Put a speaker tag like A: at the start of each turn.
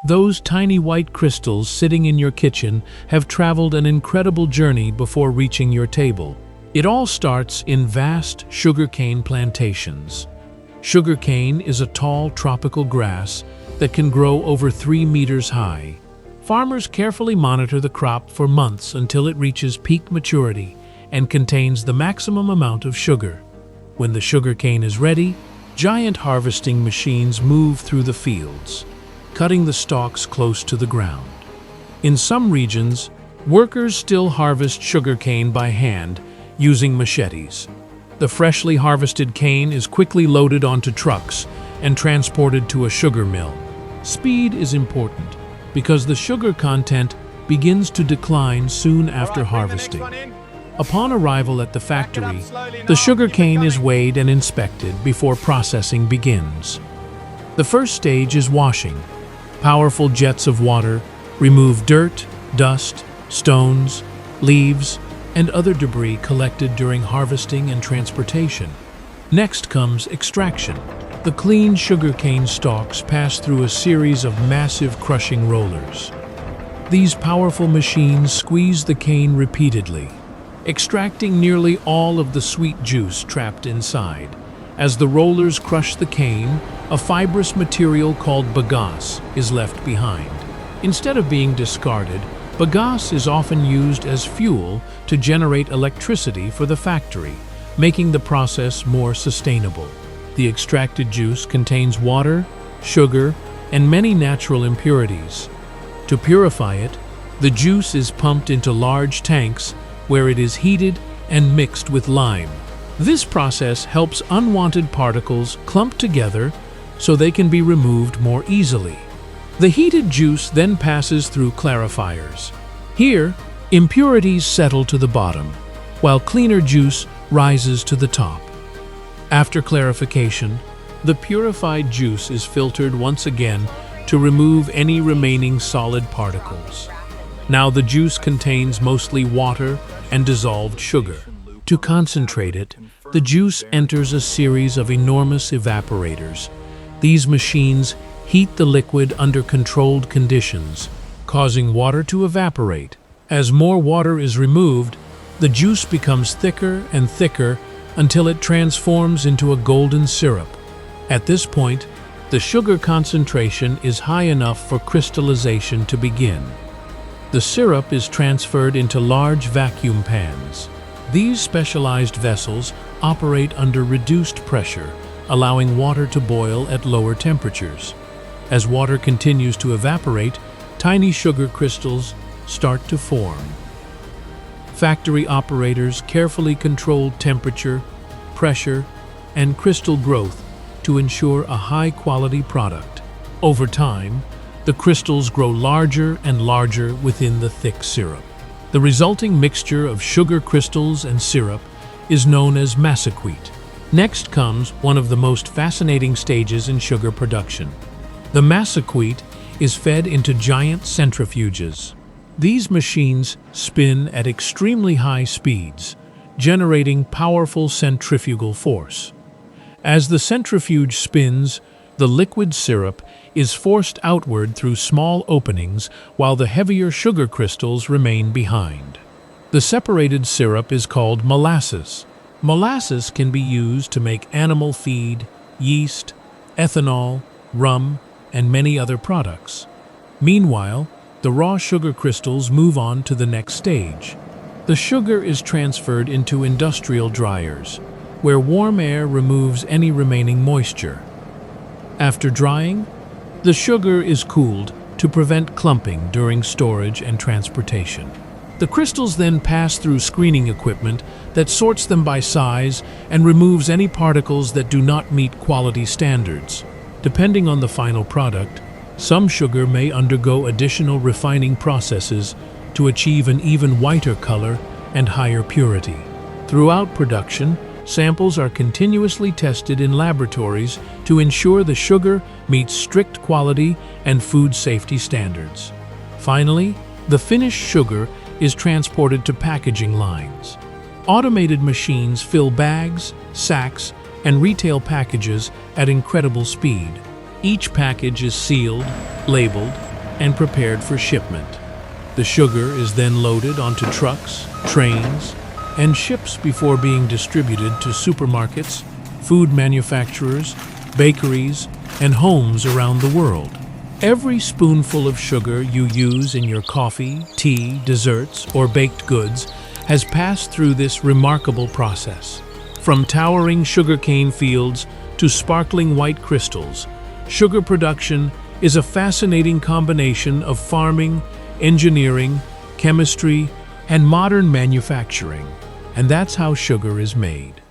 A: Those tiny white crystals sitting in your kitchen have traveled an incredible journey before reaching your table. It all starts in vast sugarcane plantations. Sugarcane is a tall tropical grass that can grow over 3 meters high. Farmers carefully monitor the crop for months until it reaches peak maturity and contains the maximum amount of sugar. When the sugarcane is ready, giant harvesting machines move through the fields, cutting the stalks close to the ground. In some regions, workers still harvest sugarcane by hand using machetes. The freshly harvested cane is quickly loaded onto trucks and transported to a sugar mill. Speed is important because the sugar content begins to decline soon after harvesting. Upon arrival at the factory, the sugarcane is weighed and inspected before processing begins. The first stage is washing. Powerful jets of water remove dirt, dust, stones, leaves, and other debris collected during harvesting and transportation. Next comes extraction. The clean sugarcane stalks pass through a series of massive crushing rollers. These powerful machines squeeze the cane repeatedly, extracting nearly all of the sweet juice trapped inside. As the rollers crush the cane, a fibrous material called bagasse is left behind. Instead of being discarded, bagasse is often used as fuel to generate electricity for the factory, making the process more sustainable. The extracted juice contains water, sugar, and many natural impurities. To purify it, the juice is pumped into large tanks where it is heated and mixed with lime. This process helps unwanted particles clump together so they can be removed more easily. The heated juice then passes through clarifiers. Here, impurities settle to the bottom, while cleaner juice rises to the top. After clarification, the purified juice is filtered once again to remove any remaining solid particles. Now the juice contains mostly water and dissolved sugar. To concentrate it, the juice enters a series of enormous evaporators. These machines heat the liquid under controlled conditions, causing water to evaporate. As more water is removed, the juice becomes thicker and thicker until it transforms into a golden syrup. At this point, the sugar concentration is high enough for crystallization to begin. The syrup is transferred into large vacuum pans. These specialized vessels operate under reduced pressure, allowing water to boil at lower temperatures. As water continues to evaporate, tiny sugar crystals start to form. Factory operators carefully control temperature, pressure, and crystal growth to ensure a high-quality product. Over time, the crystals grow larger and larger within the thick syrup. The resulting mixture of sugar crystals and syrup is known as massicrete. Next comes one of the most fascinating stages in sugar production. The massicrete is fed into giant centrifuges. These machines spin at extremely high speeds, generating powerful centrifugal force. As the centrifuge spins, the liquid syrup is forced outward through small openings while the heavier sugar crystals remain behind. The separated syrup is called molasses. Molasses can be used to make animal feed, yeast, ethanol, rum, and many other products. Meanwhile, the raw sugar crystals move on to the next stage. The sugar is transferred into industrial dryers, where warm air removes any remaining moisture. After drying, the sugar is cooled to prevent clumping during storage and transportation. The crystals then pass through screening equipment that sorts them by size and removes any particles that do not meet quality standards. Depending on the final product, some sugar may undergo additional refining processes to achieve an even whiter color and higher purity. Throughout production, samples are continuously tested in laboratories to ensure the sugar meets strict quality and food safety standards. Finally, the finished sugar is transported to packaging lines. Automated machines fill bags, sacks, and retail packages at incredible speed. Each package is sealed, labeled, and prepared for shipment. The sugar is then loaded onto trucks, trains, and ships before being distributed to supermarkets, food manufacturers, bakeries, and homes around the world. Every spoonful of sugar you use in your coffee, tea, desserts, or baked goods has passed through this remarkable process. From towering sugarcane fields to sparkling white crystals, sugar production is a fascinating combination of farming, engineering, chemistry, and modern manufacturing. And that's how sugar is made.